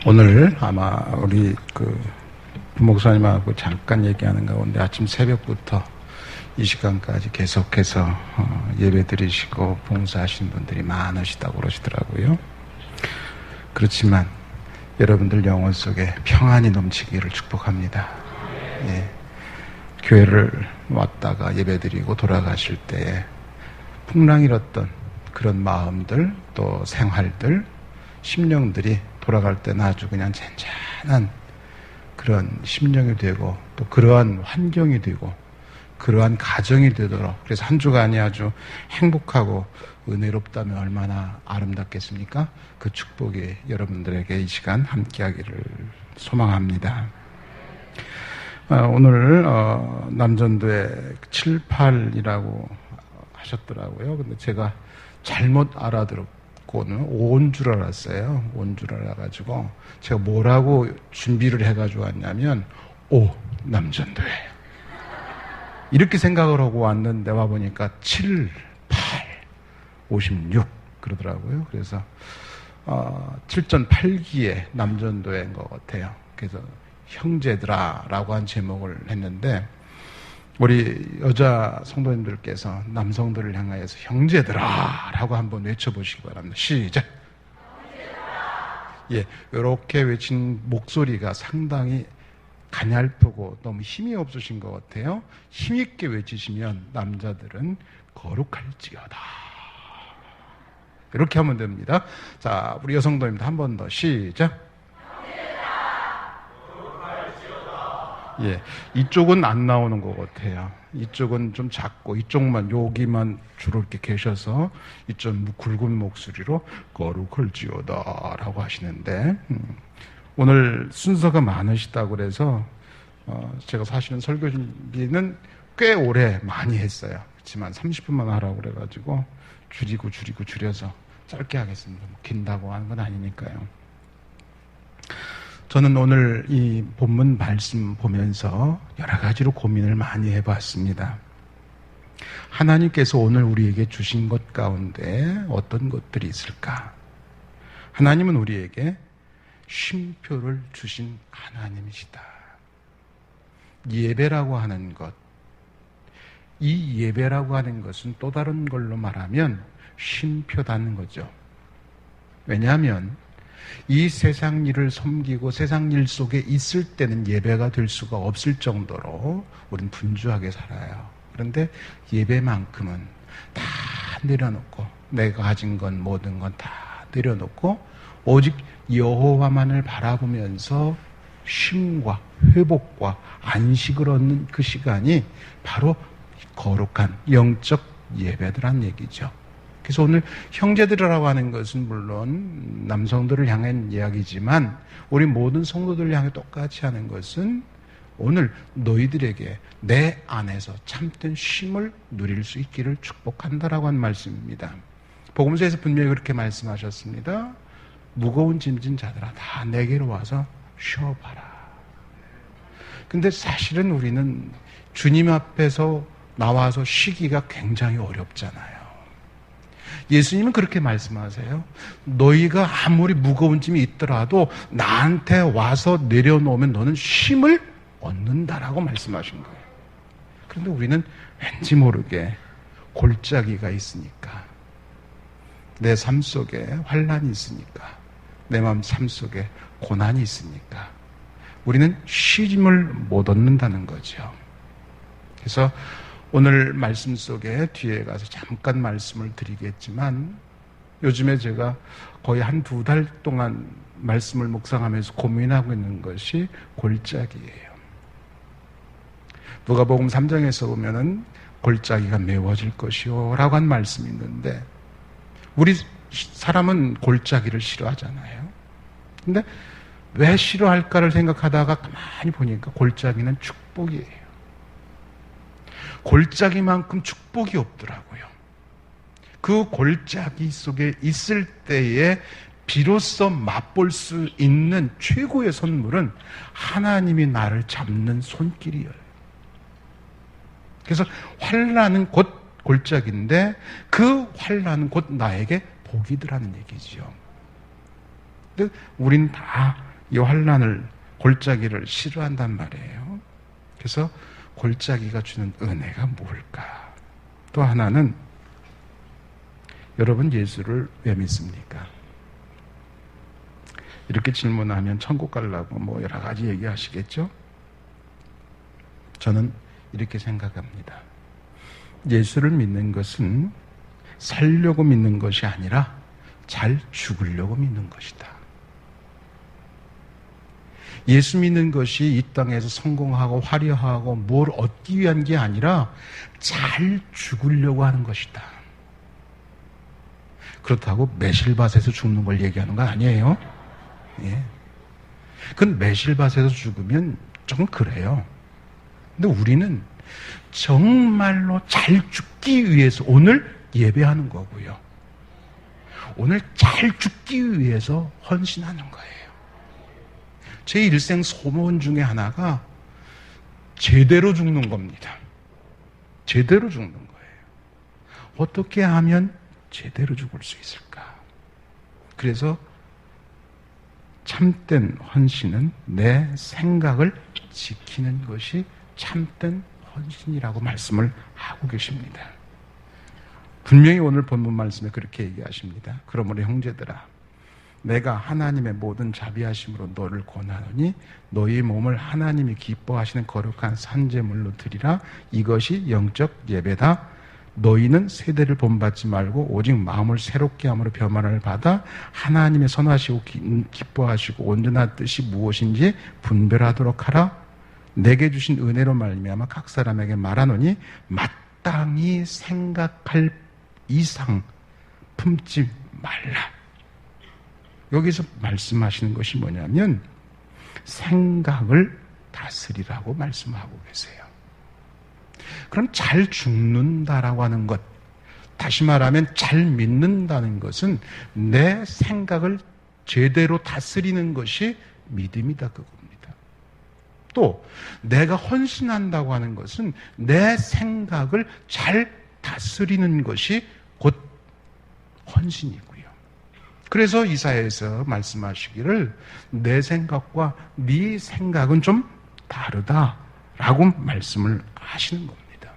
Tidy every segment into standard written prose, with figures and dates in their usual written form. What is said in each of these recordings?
오늘 아마 우리 부목사님하고 잠깐 얘기하는 가운데 아침 새벽부터 이 시간까지 계속해서 예배 드리시고 봉사하시는 분들이 많으시다고 그러시더라고요. 그렇지만 여러분들 영혼 속에 평안이 넘치기를 축복합니다. 예. 교회를 왔다가 예배 드리고 돌아가실 때에 풍랑 일었던 그런 마음들, 또 생활들, 심령들이 돌아갈 때는 아주 그냥 잔잔한 그런 심령이 되고, 또 그러한 환경이 되고, 그러한 가정이 되도록, 그래서 한 주간이 아주 행복하고 은혜롭다면 얼마나 아름답겠습니까? 그 축복이 여러분들에게 이 시간 함께하기를 소망합니다. 오늘 남전도에 7, 8이라고 하셨더라고요. 근데 제가 잘못 알아들었고는 온 줄 알았어요. 온 줄 알아가지고 제가 뭐라고 준비를 해가지고 왔냐면 남전도에 이렇게 생각을 하고 왔는데 와보니까 7, 8, 56 그러더라고요. 그래서 7전 8기의 남전도인 것 같아요. 그래서 형제들아 라고 한 제목을 했는데, 우리 여자 성도님들께서 남성들을 향하여서 형제들아 라고 한번 외쳐보시기 바랍니다. 시작! 예, 이렇게 외친 목소리가 상당히 가냘프고 너무 힘이 없으신 것 같아요. 힘있게 외치시면 남자들은 거룩할지어다. 이렇게 하면 됩니다. 자, 우리 여성도님도 한 번 더 시작! 예, 이쪽은 안 나오는 것 같아요. 이쪽은 좀 작고 이쪽만 여기만 주로 이렇게 계셔서 이쪽 굵은 목소리로 거룩할지어다 라고 하시는데, 오늘 순서가 많으시다고 그래서 제가 사실은 설교 준비는 꽤 오래 많이 했어요. 그렇지만 30분만 하라고 그래가지고 줄여서 짧게 하겠습니다. 긴다고 하는 건 아니니까요. 저는 오늘 이 본문 말씀 보면서 여러 가지로 고민을 많이 해봤습니다. 하나님께서 오늘 우리에게 주신 것 가운데 어떤 것들이 있을까? 하나님은 우리에게 쉼표를 주신 하나님이시다. 예배라고 하는 것, 이 예배라고 하는 것은 또 다른 걸로 말하면 쉼표다는 거죠. 왜냐하면 이 세상 일을 섬기고 세상 일 속에 있을 때는 예배가 될 수가 없을 정도로 우린 분주하게 살아요. 그런데 예배만큼은 다 내려놓고, 내가 가진 건 모든 건 다 내려놓고 오직 여호와만을 바라보면서 쉼과 회복과 안식을 얻는 그 시간이 바로 거룩한 영적 예배들란 얘기죠. 그래서 오늘 형제들이라고 하는 것은 물론 남성들을 향한 이야기지만 우리 모든 성도들을 향해 똑같이 하는 것은 오늘 너희들에게 내 안에서 참된 쉼을 누릴 수 있기를 축복한다라고 한 말씀입니다. 복음서에서 분명히 그렇게 말씀하셨습니다. 무거운 짐진 자들아 다 내게로 와서 쉬어봐라. 근데 사실은 우리는 주님 앞에서 나와서 쉬기가 굉장히 어렵잖아요. 예수님은 그렇게 말씀하세요. 너희가 아무리 무거운 짐이 있더라도 나한테 와서 내려놓으면 너는 쉼을 얻는다라고 말씀하신 거예요. 그런데 우리는 왠지 모르게 골짜기가 있으니까, 내 삶 속에 환난이 있으니까, 내 마음 삶 속에 고난이 있으니까 우리는 쉼을 못 얻는다는 거죠. 그래서 오늘 말씀 속에 뒤에 가서 잠깐 말씀을 드리겠지만, 요즘에 제가 거의 한 2달 동안 말씀을 묵상하면서 고민하고 있는 것이 골짜기예요. 누가복음 3장에서 보면은 골짜기가 메워질 것이요 라고 한 말씀이 있는데, 우리 사람은 골짜기를 싫어하잖아요. 근데 왜 싫어할까를 생각하다가 가만히 보니까 골짜기는 축복이에요. 골짜기만큼 축복이 없더라고요. 그 골짜기 속에 있을 때에 비로소 맛볼 수 있는 최고의 선물은 하나님이 나를 잡는 손길이에요. 그래서 환난은 곧 골짜기인데 그 환난은 곧 나에게 복이더라는 얘기죠. 근데 우린 다 이 환난을, 골짜기를 싫어한단 말이에요. 그래서 골짜기가 주는 은혜가 뭘까? 또 하나는, 여러분 예수를 왜 믿습니까? 이렇게 질문하면 천국 가려고 뭐 여러 가지 얘기하시겠죠? 저는 이렇게 생각합니다. 예수를 믿는 것은 살려고 믿는 것이 아니라 잘 죽으려고 믿는 것이다. 예수 믿는 것이 이 땅에서 성공하고 화려하고 뭘 얻기 위한 게 아니라 잘 죽으려고 하는 것이다. 그렇다고 매실밭에서 죽는 걸 얘기하는 거 아니에요? 예. 그건 매실밭에서 죽으면 조금 그래요. 근데 우리는 정말로 잘 죽기 위해서 오늘 예배하는 거고요. 오늘 잘 죽기 위해서 헌신하는 거예요. 제 일생 소원 중에 하나가 제대로 죽는 겁니다. 제대로 죽는 거예요. 어떻게 하면 제대로 죽을 수 있을까? 그래서 참된 헌신은 내 생각을 지키는 것이 참된 헌신이라고 말씀을 하고 계십니다. 분명히 오늘 본문 말씀에 그렇게 얘기하십니다. 그러므로 형제들아, 내가 하나님의 모든 자비하심으로 너를 권하노니 너희 몸을 하나님이 기뻐하시는 거룩한 산제물로 드리라. 이것이 영적 예배다. 너희는 세대를 본받지 말고 오직 마음을 새롭게 함으로 변화를 받아 하나님의 선하시고 기뻐하시고 온전한 뜻이 무엇인지 분별하도록 하라. 내게 주신 은혜로 말미암아 각 사람에게 말하노니 마땅히 생각할 이상 품지 말라. 여기서 말씀하시는 것이 뭐냐면 생각을 다스리라고 말씀하고 계세요. 그럼 잘 죽는다라고 하는 것, 다시 말하면 잘 믿는다는 것은 내 생각을 제대로 다스리는 것이 믿음이다, 그겁니다. 또 내가 헌신한다고 하는 것은 내 생각을 잘 다스리는 것이 곧 헌신이고요. 그래서 이사야에서 말씀하시기를 내 생각과 네 생각은 좀 다르다라고 말씀을 하시는 겁니다.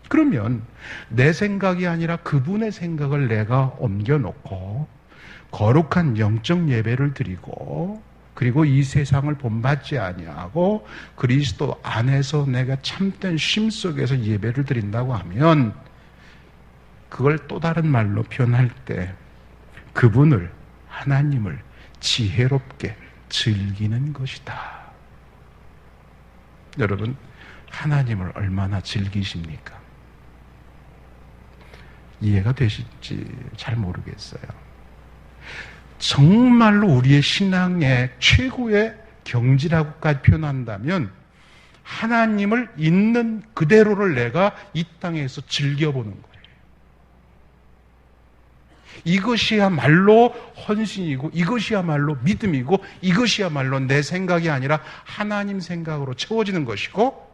그러면 내 생각이 아니라 그분의 생각을 내가 옮겨놓고 거룩한 영적 예배를 드리고 그리고 이 세상을 본받지 아니하고 그리스도 안에서 내가 참된 쉼 속에서 예배를 드린다고 하면 그걸 또 다른 말로 표현할 때 그분을, 하나님을 지혜롭게 즐기는 것이다. 여러분, 하나님을 얼마나 즐기십니까? 이해가 되실지 잘 모르겠어요. 정말로 우리의 신앙의 최고의 경지라고까지 표현한다면 하나님을 있는 그대로를 내가 이 땅에서 즐겨보는 거예요. 이것이야말로 헌신이고 이것이야말로 믿음이고 이것이야말로 내 생각이 아니라 하나님 생각으로 채워지는 것이고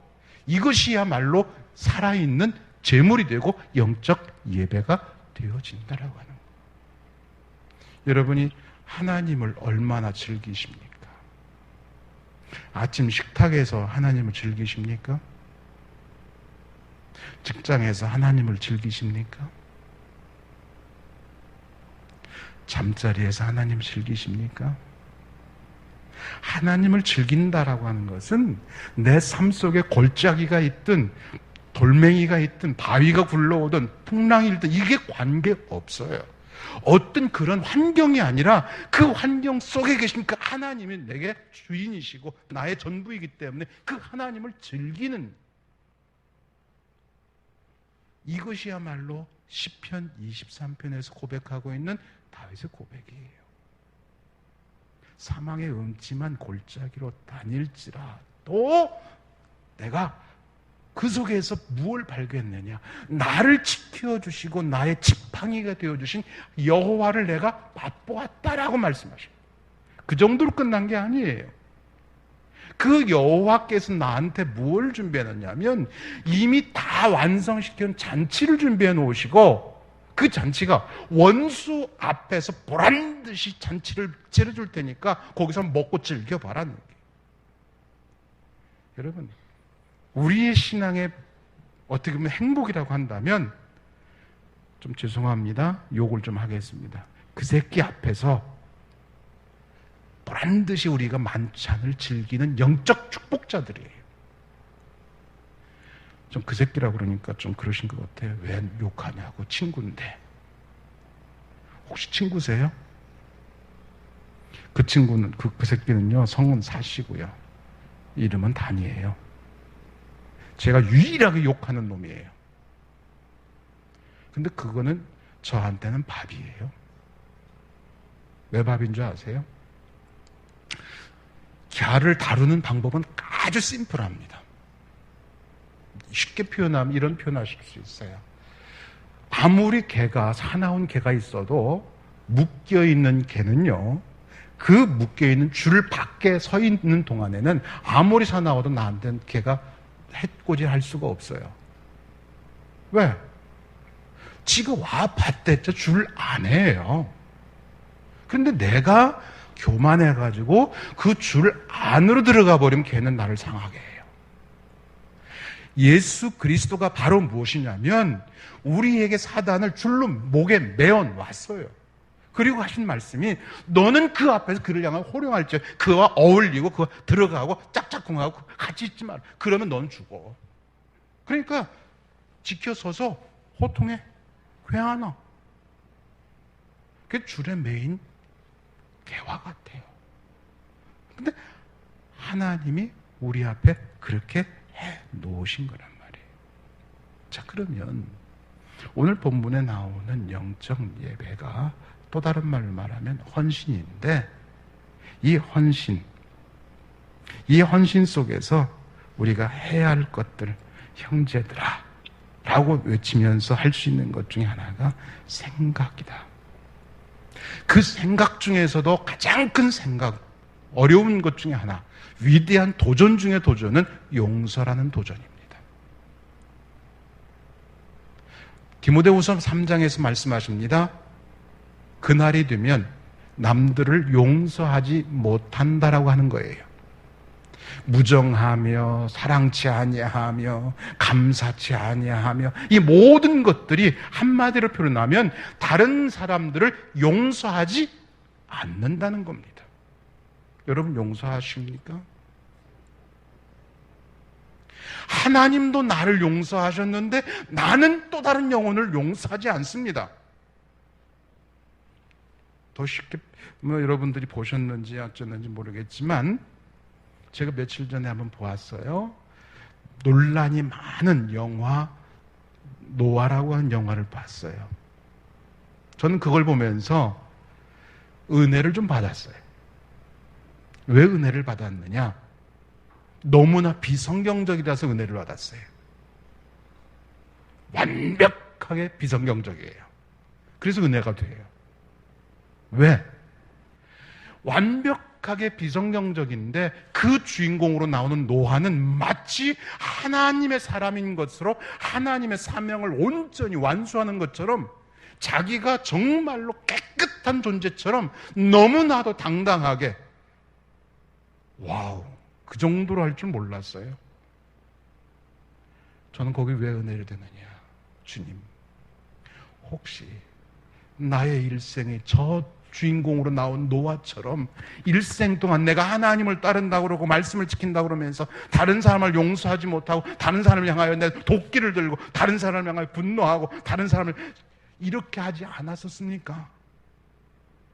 이것이야말로 살아있는 제물이 되고 영적 예배가 되어진다라고 하는 거예요. 여러분이 하나님을 얼마나 즐기십니까? 아침 식탁에서 하나님을 즐기십니까? 직장에서 하나님을 즐기십니까? 잠자리에서 하나님을 즐기십니까? 하나님을 즐긴다라고 하는 것은 내 삶 속에 골짜기가 있든 돌멩이가 있든 바위가 굴러오든 풍랑이 일든 이게 관계없어요. 어떤 그런 환경이 아니라 그 환경 속에 계신 그 하나님이 내게 주인이시고 나의 전부이기 때문에 그 하나님을 즐기는 이것이야말로 시편 23편에서 고백하고 있는 다윗의 고백이에요. 사망의 음침한 골짜기로 다닐지라도 내가 그 속에서 무엇을 발견했느냐? 나를 지켜주시고 나의 지팡이가 되어주신 여호와를 내가 맛보았다라고 말씀하십니다. 그 정도로 끝난 게 아니에요. 그 여호와께서 나한테 뭘 준비해 놨냐면 이미 다 완성시킨 잔치를 준비해 놓으시고 그 잔치가 원수 앞에서 보란듯이 잔치를 치러줄 테니까 거기서 먹고 즐겨봐라는 게. 여러분, 우리의 신앙의 어떻게 보면 행복이라고 한다면, 좀 죄송합니다. 욕을 좀 하겠습니다. 그 새끼 앞에서 보란듯이 우리가 만찬을 즐기는 영적 축복자들이에요. 좀 그 새끼라고 그러니까 좀 그러신 것 같아요. 왜 욕하냐고. 친구인데. 혹시 친구세요? 그 친구는, 그 새끼는요, 성은 사시고요. 이름은 단이에요. 제가 유일하게 욕하는 놈이에요. 근데 그거는 저한테는 밥이에요. 왜 밥인 줄 아세요? 개를 다루는 방법은 아주 심플합니다. 쉽게 표현하면 이런 표현하실 수 있어요. 아무리 개가, 사나운 개가 있어도 묶여있는 개는요, 그 묶여있는 줄 밖에 서 있는 동안에는 아무리 사나워도 나한테는 개가 해코지 할 수가 없어요. 왜? 지가 와 봤댔자 줄 안에요. 그런데 내가 교만해가지고 그 줄 안으로 들어가 버리면 걔는 나를 상하게 해요. 예수 그리스도가 바로 무엇이냐면 우리에게 사단을 줄로 목에 매어 놨어요. 그리고 하신 말씀이 너는 그 앞에서 그를 향하여 호령할지 그와 어울리고 그와 들어가고 짝짝꿍하고 같이 있지 마라. 그러면 넌 죽어. 그러니까 지켜서서 호통에 회하나. 그게 줄에 매인 개와 같아요. 근데 하나님이 우리 앞에 그렇게 해 놓으신 거란 말이에요. 자, 그러면 오늘 본문에 나오는 영적 예배가 또 다른 말로 말하면 헌신인데, 이 헌신 속에서 우리가 해야 할 것들, 형제들아 라고 외치면서 할 수 있는 것 중에 하나가 생각이다. 그 생각 중에서도 가장 큰 생각, 어려운 것 중에 하나, 위대한 도전 중의 도전은 용서라는 도전입니다. 디모데후서 3장에서 말씀하십니다. 그날이 되면 남들을 용서하지 못한다라고 하는 거예요. 무정하며 사랑치 아니하며 감사치 아니하며 이 모든 것들이 한마디로 표현하면 다른 사람들을 용서하지 않는다는 겁니다. 여러분 용서하십니까? 하나님도 나를 용서하셨는데 나는 또 다른 영혼을 용서하지 않습니다. 더 쉽게 여러분들이 보셨는지 어쩌는지 모르겠지만 제가 며칠 전에 한번 보았어요. 논란이 많은 영화 노아라고 하는 영화를 봤어요. 저는 그걸 보면서 은혜를 좀 받았어요. 왜 은혜를 받았느냐? 너무나 비성경적이라서 은혜를 받았어요. 완벽하게 비성경적이에요. 그래서 은혜가 돼요. 왜? 완벽하게 비성경적인데 그 주인공으로 나오는 노아는 마치 하나님의 사람인 것으로 하나님의 사명을 온전히 완수하는 것처럼 자기가 정말로 깨끗한 존재처럼 너무나도 당당하게, 와우, 그 정도로 할 줄 몰랐어요. 저는 거기 왜 은혜를 되느냐? 주님, 혹시 나의 일생에 저 주인공으로 나온 노아처럼 일생 동안 내가 하나님을 따른다고 그러고 말씀을 지킨다고 그러면서 다른 사람을 용서하지 못하고 다른 사람을 향하여 내 도끼를 들고 다른 사람을 향하여 분노하고 다른 사람을 이렇게 하지 않았었습니까?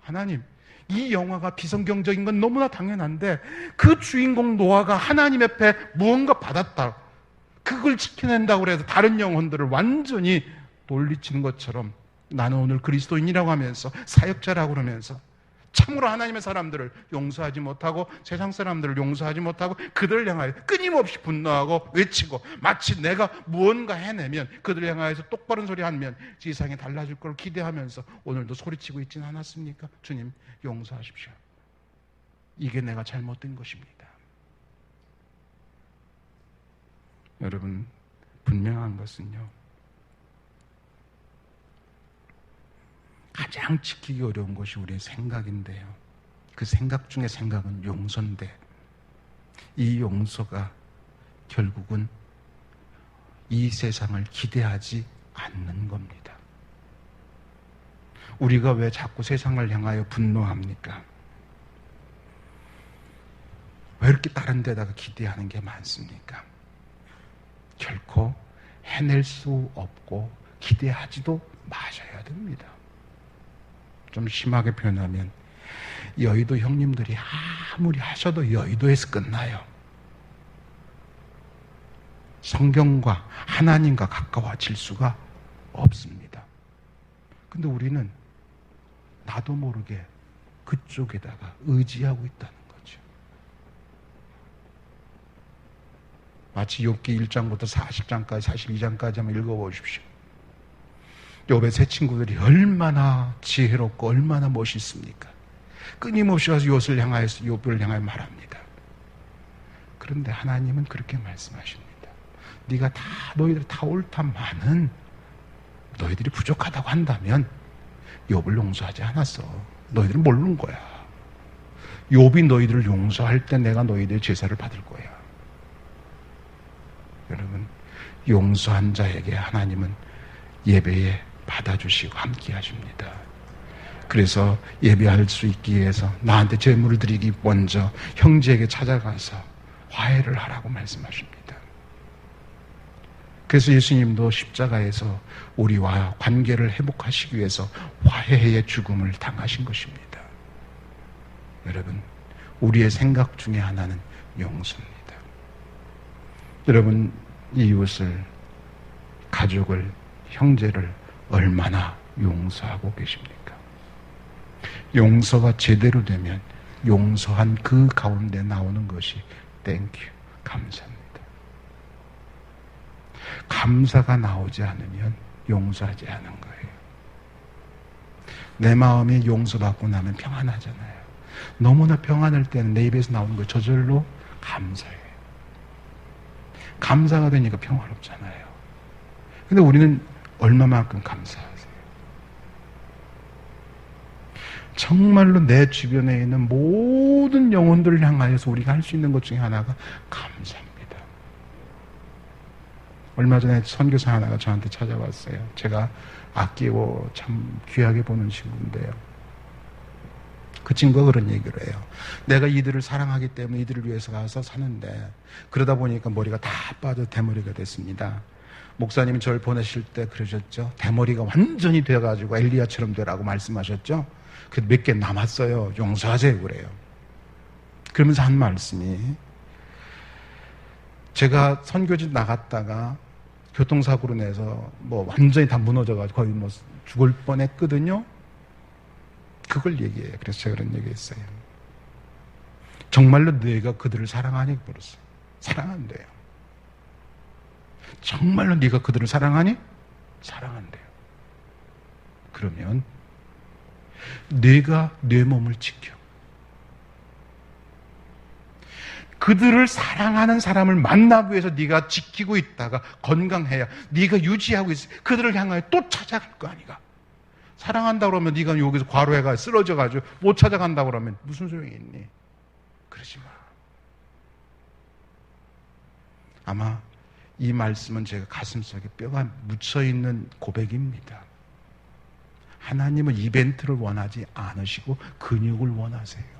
하나님, 이 영화가 비성경적인 건 너무나 당연한데 그 주인공 노아가 하나님 앞에 무언가 받았다, 그걸 지켜낸다고 해서 다른 영혼들을 완전히 돌리치는 것처럼 나는 오늘 그리스도인이라고 하면서 사역자라고 그러면서 참으로 하나님의 사람들을 용서하지 못하고 세상 사람들을 용서하지 못하고 그들을 향하여 끊임없이 분노하고 외치고 마치 내가 무언가 해내면 그들을 향하여서 똑바른 소리 하면 세상이 달라질 걸 기대하면서 오늘도 소리치고 있지는 않았습니까? 주님 용서하십시오. 이게 내가 잘못된 것입니다. 여러분, 분명한 것은요, 가장 지키기 어려운 것이 우리의 생각인데요. 그 생각 중에 생각은 용서인데, 이 용서가 결국은 이 세상을 기대하지 않는 겁니다. 우리가 왜 자꾸 세상을 향하여 분노합니까? 왜 이렇게 다른 데다가 기대하는 게 많습니까? 결코 해낼 수 없고 기대하지도 마셔야 됩니다. 좀 심하게 표현하면 여의도 형님들이 아무리 하셔도 여의도에서 끝나요. 성경과 하나님과 가까워질 수가 없습니다. 근데 우리는 나도 모르게 그쪽에다가 의지하고 있다는 거죠. 마치 욥기 1장부터 40장까지 42장까지 한번 읽어보십시오. 욥의 세 친구들이 얼마나 지혜롭고 얼마나 멋있습니까? 끊임없이 와서 욥을 향하여 말합니다. 그런데 하나님은 그렇게 말씀하십니다. 네가 너희들이 다 옳다마는 너희들이 부족하다고 한다면 욥을 용서하지 않았어. 너희들은 모르는 거야. 욥이 너희들을 용서할 때 내가 너희들의 제사를 받을 거야. 여러분, 용서한 자에게 하나님은 예배에 받아주시고 함께 하십니다. 그래서 예배할 수 있기 위해서 나한테 제물을 드리기 먼저 형제에게 찾아가서 화해를 하라고 말씀하십니다. 그래서 예수님도 십자가에서 우리와 관계를 회복하시기 위해서 화해의 죽음을 당하신 것입니다. 여러분, 우리의 생각 중에 하나는 용서입니다. 여러분, 이웃을, 가족을, 형제를 얼마나 용서하고 계십니까? 용서가 제대로 되면 용서한 그 가운데 나오는 것이 땡큐, 감사합니다. 감사가 나오지 않으면 용서하지 않은 거예요. 내 마음이 용서받고 나면 평안하잖아요. 너무나 평안할 때는 내 입에서 나오는 거 저절로 감사해요. 감사가 되니까 평화롭잖아요. 근데 우리는 얼마만큼 감사하세요? 정말로 내 주변에 있는 모든 영혼들을 향하여서 우리가 할 수 있는 것 중에 하나가 감사입니다. 얼마 전에 선교사 하나가 저한테 찾아왔어요. 제가 아끼고 참 귀하게 보는 친구인데요. 그 친구가 그런 얘기를 해요. 내가 이들을 사랑하기 때문에 이들을 위해서 가서 사는데 그러다 보니까 머리가 다 빠져 대머리가 됐습니다. 목사님이 저를 보내실 때 그러셨죠. 대머리가 완전히 되어가지고 엘리야처럼 되라고 말씀하셨죠. 그 몇 개 남았어요. 용서하세요 그래요. 그러면서 한 말씀이, 제가 선교지 나갔다가 교통사고로 내서 완전히 다 무너져가지고 거의 죽을 뻔했거든요. 그걸 얘기해요. 그래서 제가 그런 얘기했어요. 정말로 네가 그들을 사랑하니? 물었어요. 사랑한대요. 정말로 네가 그들을 사랑하니? 사랑한대요. 그러면 네가 내 몸을 지켜. 그들을 사랑하는 사람을 만나기 위해서 네가 지키고 있다가 건강해야 네가 유지하고 있어. 그들을 향하여 또 찾아갈 거 아니가. 사랑한다고 그러면 네가 여기서 과로해가 쓰러져가지고 못 찾아간다고 그러면 무슨 소용이 있니? 그러지 마. 아마 이 말씀은 제가 가슴속에 뼈가 묻혀있는 고백입니다. 하나님은 이벤트를 원하지 않으시고 근육을 원하세요.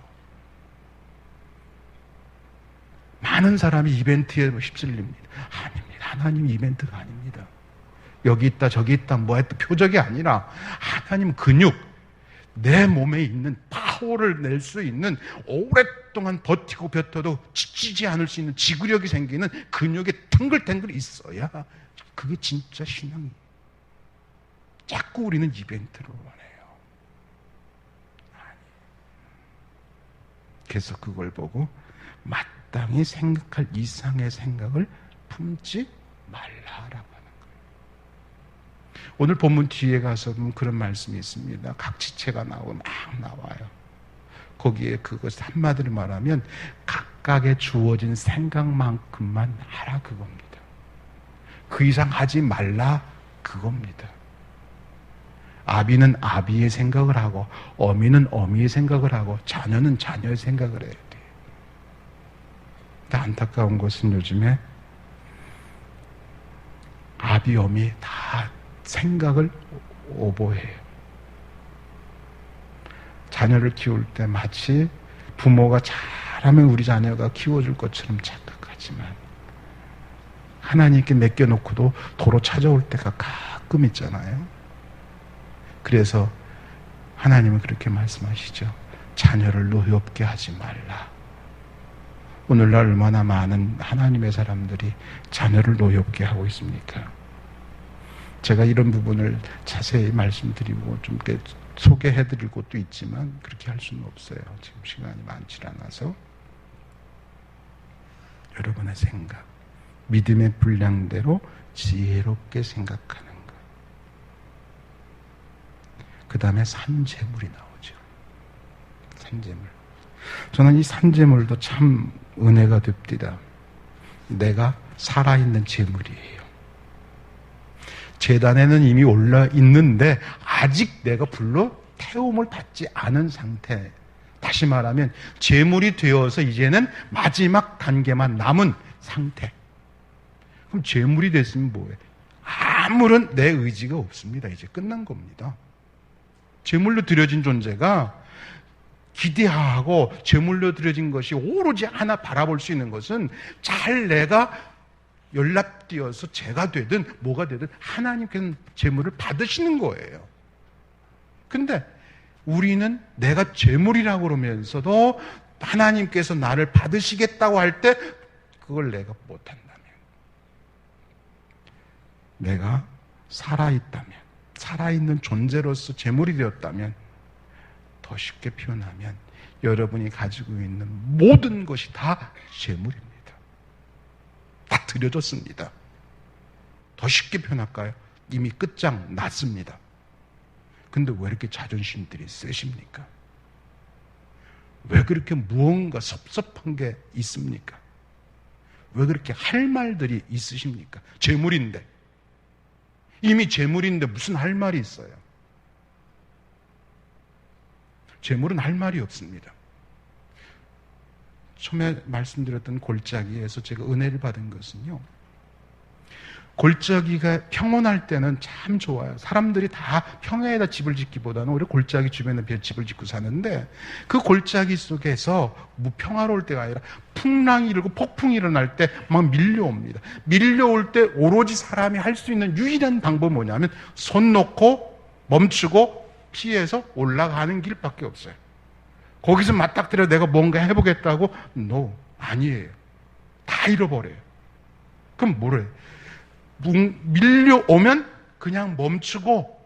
많은 사람이 이벤트에 휩쓸립니다. 아닙니다. 하나님 이벤트가 아닙니다. 여기 있다 저기 있다 뭐했다 표적이 아니라 하나님 근육, 내 몸에 있는 파워를 낼 수 있는, 오랫동안 버티고 뱉어도 지치지 않을 수 있는 지구력이 생기는 근육이 탱글탱글 있어야 그게 진짜 신앙이에요. 자꾸 우리는 이벤트를 원해요. 그래서 그걸 보고 마땅히 생각할 이상의 생각을 품지 말라라고 하는 거예요. 오늘 본문 뒤에 가서 보면 그런 말씀이 있습니다. 각지체가 나오고 막 나와요. 거기에 그것 한마디로 말하면 각각의 주어진 생각만큼만 하라 그겁니다. 그 이상 하지 말라 그겁니다. 아비는 아비의 생각을 하고 어미는 어미의 생각을 하고 자녀는 자녀의 생각을 해야 돼. 근데 안타까운 것은 요즘에 아비, 어미 다 생각을 오버해요. 자녀를 키울 때 마치 부모가 잘하면 우리 자녀가 키워줄 것처럼 착각하지만 하나님께 맡겨놓고도 도로 찾아올 때가 가끔 있잖아요. 그래서 하나님은 그렇게 말씀하시죠. 자녀를 노엽게 하지 말라. 오늘날 얼마나 많은 하나님의 사람들이 자녀를 노엽게 하고 있습니까? 제가 이런 부분을 자세히 말씀드리고 좀 이렇게 소개해드릴 것도 있지만 그렇게 할 수는 없어요. 지금 시간이 많지 않아서. 여러분의 생각, 믿음의 분량대로 지혜롭게 생각하는 것. 그 다음에 산재물이 나오죠. 산재물. 저는 이 산재물도 참 은혜가 됩니다. 내가 살아있는 재물이에요. 제단에는 이미 올라 있는데 아직 내가 불러 태움을 받지 않은 상태. 다시 말하면 재물이 되어서 이제는 마지막 단계만 남은 상태. 그럼 재물이 됐으면 뭐예요? 아무런 내 의지가 없습니다. 이제 끝난 겁니다. 재물로 드려진 존재가 기대하고 제물로 드려진 것이 오로지 하나 바라볼 수 있는 것은 잘 내가 연락되어서 제가 되든 뭐가 되든 하나님께서 제물을 받으시는 거예요. 근데 우리는 내가 제물이라고 그러면서도 하나님께서 나를 받으시겠다고 할 때 그걸 내가 못한다면, 내가 살아있다면, 살아있는 존재로서 제물이 되었다면, 더 쉽게 표현하면 여러분이 가지고 있는 모든 것이 다 제물입니다. 다 드려졌습니다. 더 쉽게 표현할까요? 이미 끝장 났습니다. 근데 왜 이렇게 자존심들이 세십니까? 왜 그렇게 무언가 섭섭한 게 있습니까? 왜 그렇게 할 말들이 있으십니까? 제물인데. 이미 제물인데 무슨 할 말이 있어요? 제물은 할 말이 없습니다. 처음에 말씀드렸던 골짜기에서 제가 은혜를 받은 것은요, 골짜기가 평온할 때는 참 좋아요. 사람들이 다 평야에다 집을 짓기보다는 오히려 골짜기 주변에 집을 짓고 사는데, 그 골짜기 속에서 평화로울 때가 아니라 풍랑이 일고 폭풍이 일어날 때 막 밀려옵니다. 밀려올 때 오로지 사람이 할 수 있는 유일한 방법은 뭐냐면 손 놓고 멈추고 피해서 올라가는 길밖에 없어요. 거기서 맞닥뜨려 내가 뭔가 해보겠다고? No, 아니에요. 다 잃어버려요. 그럼 뭐래? 밀려오면 그냥 멈추고,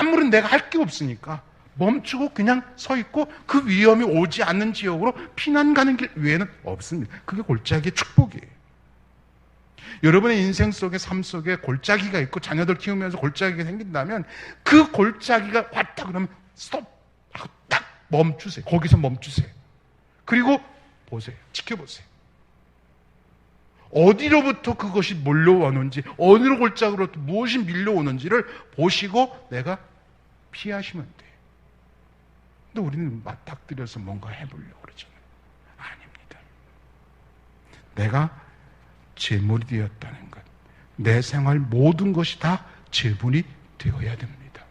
아무런 내가 할 게 없으니까 멈추고 그냥 서 있고 그 위험이 오지 않는 지역으로 피난 가는 길 외에는 없습니다. 그게 골짜기의 축복이에요. 여러분의 인생 속에, 삶 속에 골짜기가 있고 자녀들 키우면서 골짜기가 생긴다면 그 골짜기가 왔다 그러면 스톱 하고 딱 멈추세요. 거기서 멈추세요. 그리고 보세요. 지켜보세요. 어디로부터 그것이 몰려오는지, 어디로 골짜기로부터 무엇이 밀려오는지를 보시고 내가 피하시면 돼요. 근데 우리는 맞닥뜨려서 뭔가 해보려고 그러잖아요. 아닙니다. 내가 제물이 되었다는 것, 내 생활 모든 것이 다 제물이 되어야 됩니다.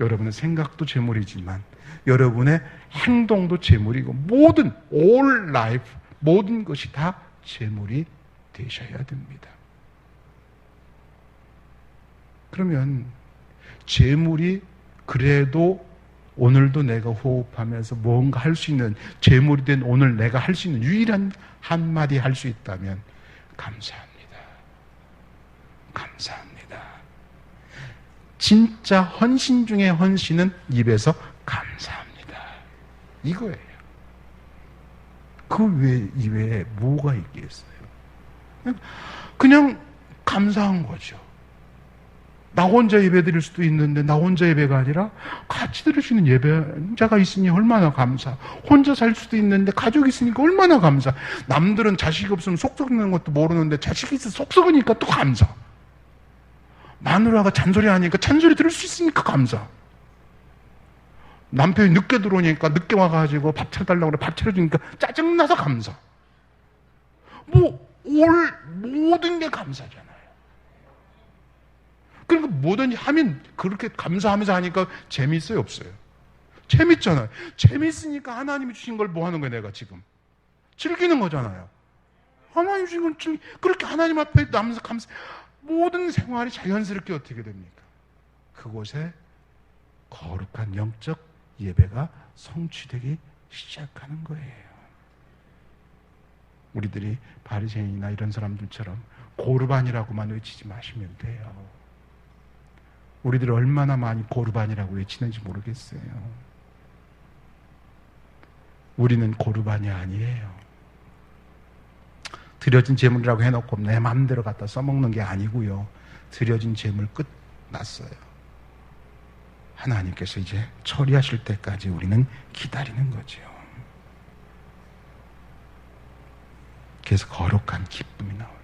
여러분의 생각도 제물이지만 여러분의 행동도 제물이고, 모든 all life, 모든 것이 다 제물이 되셔야 됩니다. 그러면 제물이 그래도 오늘도 내가 호흡하면서 뭔가 할 수 있는, 제물이 된 오늘 내가 할 수 있는 유일한 한마디 할 수 있다면 감사합니다. 감사합니다. 진짜 헌신 중에 헌신은 입에서 감사합니다. 이거예요. 그 이외에 뭐가 있겠어요? 그냥 감사한 거죠. 나 혼자 예배 드릴 수도 있는데 나 혼자 예배가 아니라 같이 드릴 수 있는 예배자가 있으니 얼마나 감사. 혼자 살 수도 있는데 가족이 있으니까 얼마나 감사. 남들은 자식이 없으면 속 썩는 것도 모르는데 자식이 있어서 속 썩으니까 또 감사. 마누라가 잔소리 하니까 잔소리 들을 수 있으니까 감사. 남편이 늦게 들어오니까 늦게 와가지고 밥 차려달라고 그래. 밥 차려주니까 짜증나서 감사. 모든 게 감사잖아요. 그러니까 뭐든지 하면 그렇게 감사하면서 하니까 재미있어요, 없어요? 재밌잖아요. 재밌으니까 하나님이 주신 걸 뭐 하는 거예요, 내가 지금? 즐기는 거잖아요. 하나님 주신 걸 그렇게 하나님 앞에 남서 감사. 모든 생활이 자연스럽게 어떻게 됩니까? 그곳에 거룩한 영적 예배가 성취되기 시작하는 거예요. 우리들이 바리새인이나 이런 사람들처럼 고르반이라고만 외치지 마시면 돼요. 우리들이 얼마나 많이 고르반이라고 외치는지 모르겠어요. 우리는 고르반이 아니에요. 드려진 제물이라고 해놓고 내 마음대로 갖다 써먹는 게 아니고요. 드려진 제물 끝났어요. 하나님께서 이제 처리하실 때까지 우리는 기다리는 거죠. 그래서 거룩한 기쁨이 나와요.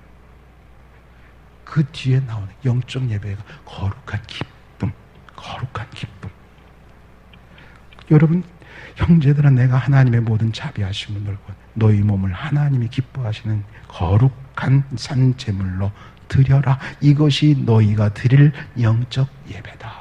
그 뒤에 나오는 영적 예배가 거룩한 기쁨, 거룩한 기쁨. 여러분, 형제들아, 내가 하나님의 모든 자비하심을 놀고 너희 몸을 하나님이 기뻐하시는 거룩한 산 제물로 드려라. 이것이 너희가 드릴 영적 예배다.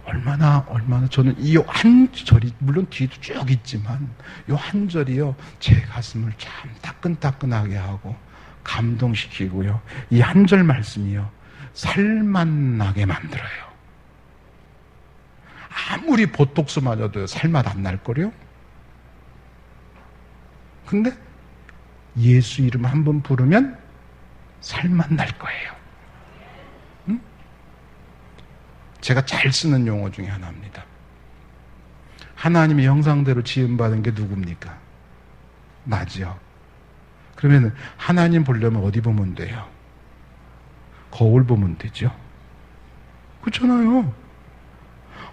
얼마나 저는 이 한 절이 물론 뒤도 쭉 있지만 이 한 절이요 제 가슴을 참 따끈따끈하게 하고 감동시키고요. 이 한 절 말씀이요 살만 나게 만들어요. 아무리 보톡스 맞아도 살맛 안 날 거요. 근데 예수 이름 한 번 부르면 살맛 날 거예요. 응? 제가 잘 쓰는 용어 중에 하나입니다. 하나님의 형상대로 지음받은 게 누굽니까? 나지요. 그러면 하나님 보려면 어디 보면 돼요? 거울 보면 되죠. 그렇잖아요.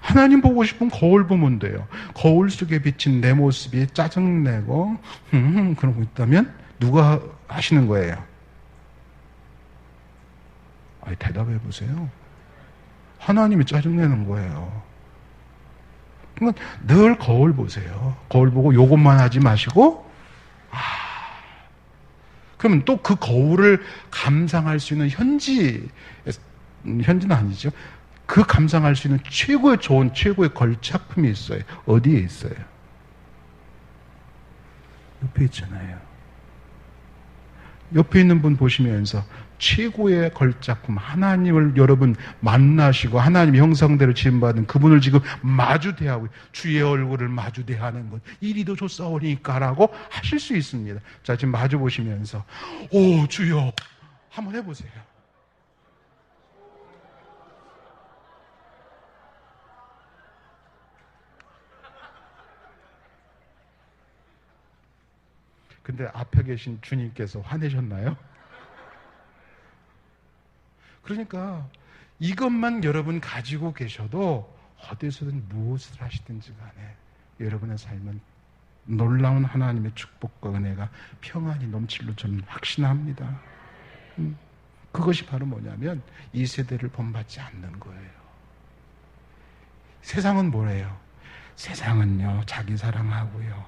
하나님 보고 싶으면 거울 보면 돼요. 거울 속에 비친 내 모습이 짜증내고 그러고 있다면 누가 하시는 거예요? 아니, 대답해 보세요. 하나님이 짜증내는 거예요. 그러니까 늘 거울 보세요. 거울 보고 요것만 하지 마시고 그러면 또 그 거울을 감상할 수 있는 현지는 아니죠. 그 감상할 수 있는 최고의 좋은 최고의 걸작품이 있어요. 어디에 있어요? 옆에 있잖아요. 옆에 있는 분 보시면서 최고의 걸작품 하나님을 여러분 만나시고 하나님의 형상대로 지음받은 그분을 지금 마주대하고 주의 얼굴을 마주대하는 것 이리도 좋사오니까라고 하실 수 있습니다. 자, 지금 마주 보시면서 오 주여 한번 해보세요. 근데 앞에 계신 주님께서 화내셨나요? 그러니까 이것만 여러분 가지고 계셔도 어디서든 무엇을 하시든지 간에 여러분의 삶은 놀라운 하나님의 축복과 은혜가 평안히 넘칠로 저는 확신합니다. 그것이 바로 뭐냐면 이 세대를 본받지 않는 거예요. 세상은 뭐래요? 세상은요 자기 사랑하고요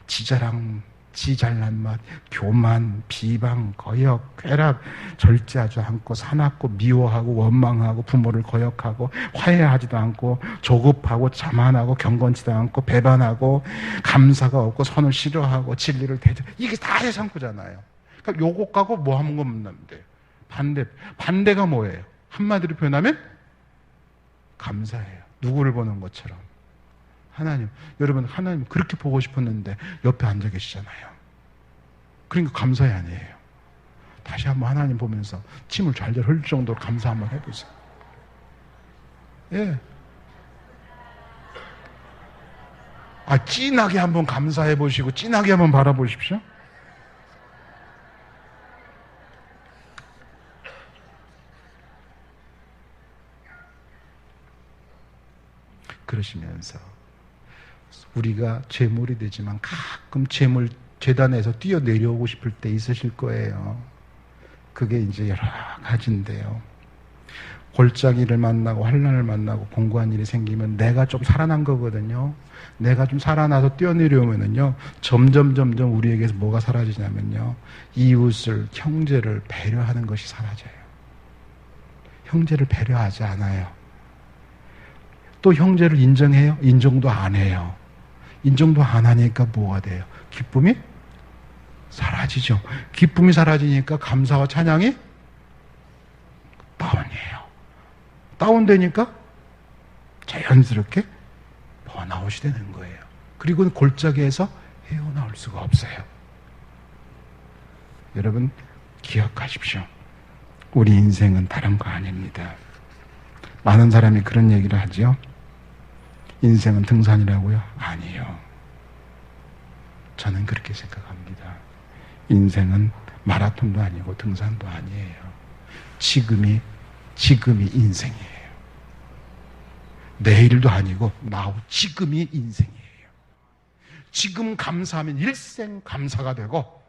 지자랑 지 잘난 맛, 교만, 비방, 거역, 쾌락, 절제하지 않고 사납고 미워하고 원망하고 부모를 거역하고 화해하지도 않고 조급하고 자만하고 경건치도 않고 배반하고 감사가 없고 선을 싫어하고 진리를 대적 이게 다 세상구잖아요. 그러니까 요것 갖고 뭐 하는 겁니다. 반대가 뭐예요? 한마디로 표현하면 감사해요. 누구를 보는 것처럼. 하나님, 여러분 하나님 그렇게 보고 싶었는데 옆에 앉아 계시잖아요. 그러니까 감사해 아니에요. 다시 한번 하나님 보면서 침을 잘잘 흘릴 정도로 감사 한번 해보세요. 예. 진하게 한번 감사해 보시고 진하게 한번 바라보십시오. 그러시면서 우리가 제물이 되지만 가끔 제단에서 뛰어내려오고 싶을 때 있으실 거예요. 그게 이제 여러 가지인데요. 골짜기를 만나고 환난을 만나고 공고한 일이 생기면 내가 좀 살아난 거거든요. 내가 좀 살아나서 뛰어내려오면은요, 점점 우리에게서 뭐가 사라지냐면요, 이웃을, 형제를 배려하는 것이 사라져요. 형제를 배려하지 않아요. 또 형제를 인정해요? 인정도 안 해요. 인정도 안 하니까 뭐가 돼요? 기쁨이 사라지죠. 기쁨이 사라지니까 감사와 찬양이 다운이에요. 다운되니까 자연스럽게 번아웃이 되는 거예요. 그리고 골짜기에서 헤어나올 수가 없어요. 여러분 기억하십시오. 우리 인생은 다른 거 아닙니다. 많은 사람이 그런 얘기를 하죠. 인생은 등산이라고요? 아니에요. 저는 그렇게 생각합니다. 인생은 마라톤도 아니고 등산도 아니에요. 지금이 인생이에요. 내일도 아니고 지금이 인생이에요. 지금 감사하면 일생 감사가 되고,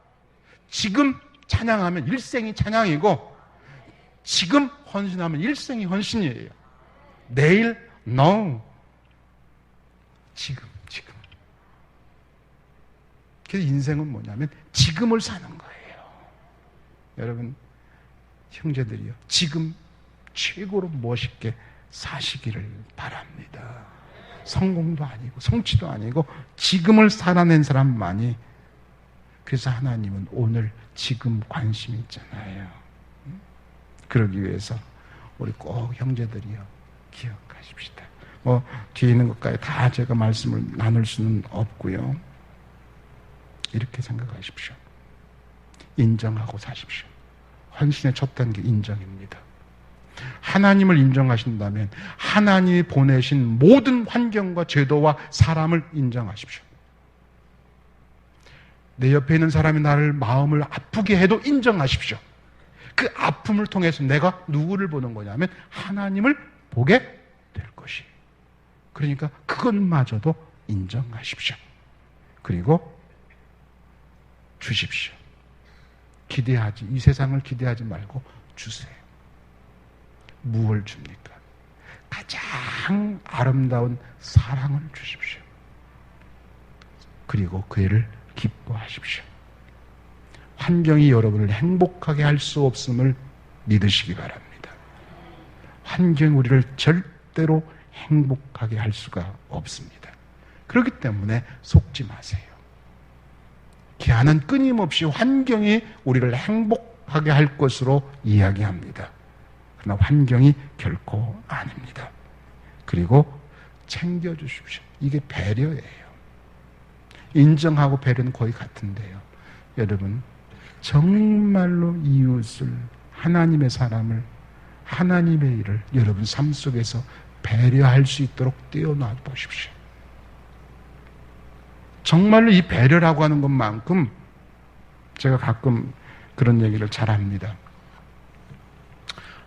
지금 찬양하면 일생이 찬양이고, 지금 헌신하면 일생이 헌신이에요. 내일 no. 지금. 그래서 인생은 뭐냐면 지금을 사는 거예요. 여러분 형제들이요, 지금 최고로 멋있게 사시기를 바랍니다. 성공도 아니고 성취도 아니고 지금을 살아낸 사람만이. 그래서 하나님은 오늘 지금 관심이 있잖아요. 그러기 위해서 우리 꼭 형제들이요, 기억하십시다. 뒤에 있는 것까지 다 제가 말씀을 나눌 수는 없고요. 이렇게 생각하십시오. 인정하고 사십시오. 헌신의 첫 단계 인정입니다. 하나님을 인정하신다면 하나님이 보내신 모든 환경과 제도와 사람을 인정하십시오. 내 옆에 있는 사람이 나를 마음을 아프게 해도 인정하십시오. 그 아픔을 통해서 내가 누구를 보는 거냐면 하나님을 보게 될 것이에요. 그러니까 그것마저도 인정하십시오. 그리고 주십시오. 이 세상을 기대하지 말고 주세요. 무엇을 줍니까? 가장 아름다운 사랑을 주십시오. 그리고 그 일을 기뻐하십시오. 환경이 여러분을 행복하게 할 수 없음을 믿으시기 바랍니다. 환경이 우리를 절대로 행복하게 할 수가 없습니다. 그렇기 때문에 속지 마세요. 기아는 끊임없이 환경이 우리를 행복하게 할 것으로 이야기합니다. 그러나 환경이 결코 아닙니다. 그리고 챙겨주십시오. 이게 배려예요. 인정하고 배려는 거의 같은데요. 여러분 정말로 이웃을, 하나님의 사람을, 하나님의 일을 여러분 삶 속에서 배려할 수 있도록 떼어놔 보십시오. 정말로 이 배려라고 하는 것만큼, 제가 가끔 그런 얘기를 잘 합니다.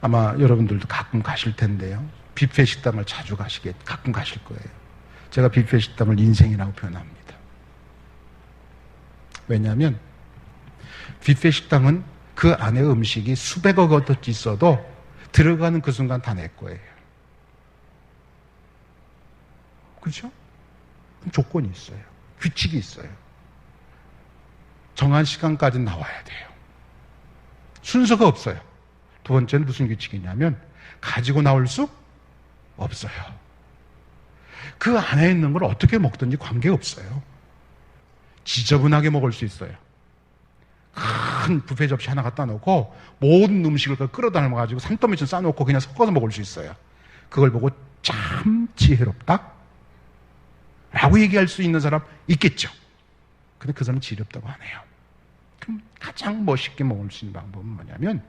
아마 여러분들도 가끔 가실 텐데요. 뷔페 식당을 자주 가끔 가실 거예요. 제가 뷔페 식당을 인생이라고 표현합니다. 왜냐하면 뷔페 식당은 그 안에 음식이 수백억 어떻게 있어도 들어가는 그 순간 다 내 거예요. 그렇죠? 조건이 있어요. 규칙이 있어요. 정한 시간까지 나와야 돼요. 순서가 없어요. 두 번째는 무슨 규칙이냐면 가지고 나올 수 없어요. 그 안에 있는 걸 어떻게 먹든지 관계없어요. 지저분하게 먹을 수 있어요. 큰 뷔페 접시 하나 갖다 놓고 모든 음식을 끌어다녀가지고 산더미처럼 싸놓고 그냥 섞어서 먹을 수 있어요. 그걸 보고 참 지혜롭다 라고 얘기할 수 있는 사람 있겠죠. 근데 그 사람은 지혜롭다고 안 해요. 그럼 가장 멋있게 먹을 수 있는 방법은 뭐냐면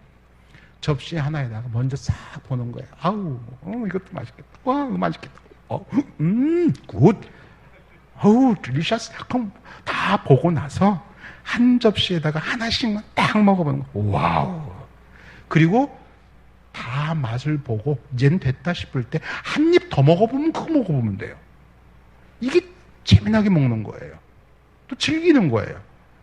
접시 하나에다가 먼저 싹 보는 거예요. 아우, 이것도 맛있겠다. 와, 맛있겠다. 굿. 어우, 딜리셔스. 그럼 다 보고 나서 한 접시에다가 하나씩만 딱 먹어보는 거. 와우. 그리고 다 맛을 보고 이젠 됐다 싶을 때 한 입 더 먹어보면 그거 먹어보면 돼요. 이게 재미나게 먹는 거예요. 또 즐기는 거예요.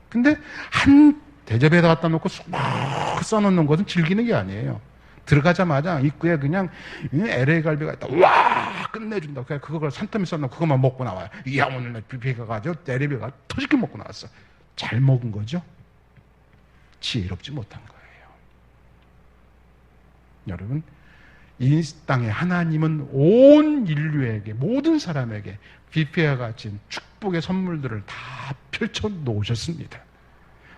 근데 한 대접에다 갖다 놓고 막 써놓는 것은 즐기는 게 아니에요. 들어가자마자 입구에 그냥 LA 갈비가 있다. 와 끝내준다. 그냥 그걸 산더미 써놓고 그것만 먹고 나와요. 야 오늘 나 뷔페가 가지고 LA가 터지게 먹고 나왔어. 잘 먹은 거죠. 지혜롭지 못한 거예요. 여러분 이 땅에 하나님은 온 인류에게 모든 사람에게 뷔페와 같이 축복의 선물들을 다 펼쳐 놓으셨습니다.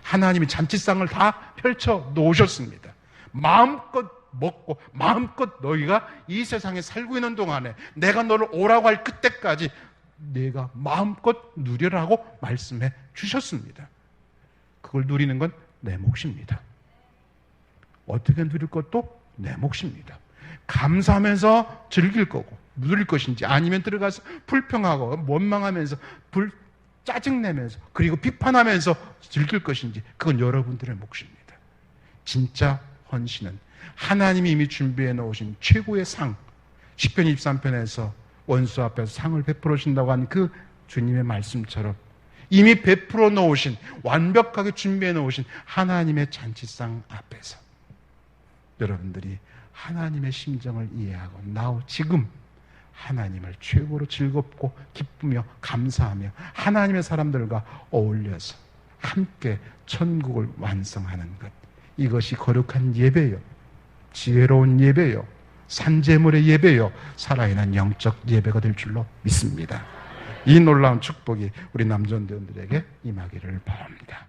하나님이 잔치상을 다 펼쳐 놓으셨습니다. 마음껏 먹고 마음껏 너희가 이 세상에 살고 있는 동안에 내가 너를 오라고 할 그때까지 내가 마음껏 누리라고 말씀해 주셨습니다. 그걸 누리는 건 내 몫입니다. 어떻게 누릴 것도 내 몫입니다. 감사하면서 즐길 거고 누릴 것인지 아니면 들어가서 불평하고 원망하면서 짜증내면서 그리고 비판하면서 즐길 것인지 그건 여러분들의 몫입니다. 진짜 헌신은 하나님이 이미 준비해 놓으신 최고의 상, 시편 23편에서 원수 앞에서 상을 베풀어 주신다고 한 그 주님의 말씀처럼 이미 베풀어 놓으신, 완벽하게 준비해 놓으신 하나님의 잔치상 앞에서 여러분들이 하나님의 심정을 이해하고 now 지금 하나님을 최고로 즐겁고 기쁘며 감사하며 하나님의 사람들과 어울려서 함께 천국을 완성하는 것, 이것이 거룩한 예배요, 지혜로운 예배요, 산재물의 예배요, 살아있는 영적 예배가 될 줄로 믿습니다. 이 놀라운 축복이 우리 남전대원들에게 임하기를 바랍니다.